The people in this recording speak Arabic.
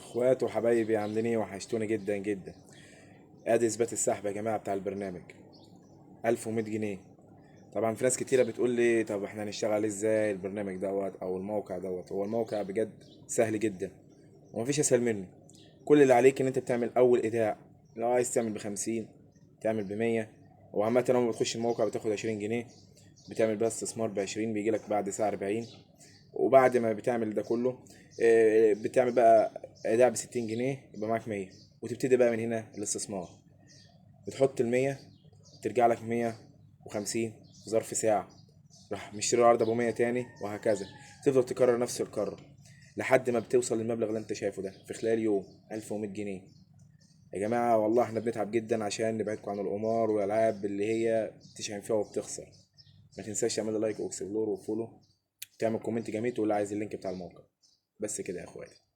اخوات وحبايبي عاملين ايه؟ وحشتوني جدا جدا. ادي اثبات السحب يا جماعه بتاع البرنامج. 1100 جنيه. طبعا في ناس كتيره بتقول لي طب احنا هنشتغل ازاي البرنامج دوت او الموقع دوت. هو الموقع بجد سهل جدا ومفيش اسهل منه. كل اللي عليك ان انت بتعمل اول ايداع. لو عايز تعمل ب50 تعمل ب100. وعامة لما بتخش الموقع بتاخد 20 جنيه. بتعمل بقى استثمار ب20 بيجيلك بعد ساعة 40. وبعد ما بتعمل ده كله بتعمل بقى ايداع ب60 جنيه يبقى معاك 100. وتبتدي بقى من هنا الاستثمار. بتحط ال100 ترجع لك 150 في ظرف ساعة. راح مشتري العرض ابو 100 تاني وهكذا. تفضل تكرر نفس الكرة لحد ما بتوصل للمبلغ اللي انت شايفه ده في خلال يوم 1100 جنيه. يا جماعة والله احنا بنتعب جدا عشان نبعدكم عن القمار والألعاب اللي هي بتشحن فيها وبتخسر. ما تنساش تعمل لايك واكسبلور وفولو. تعمل كومنت جميل تقول لي عايز اللينك بتاع الموقع. بس كده يا اخواتي.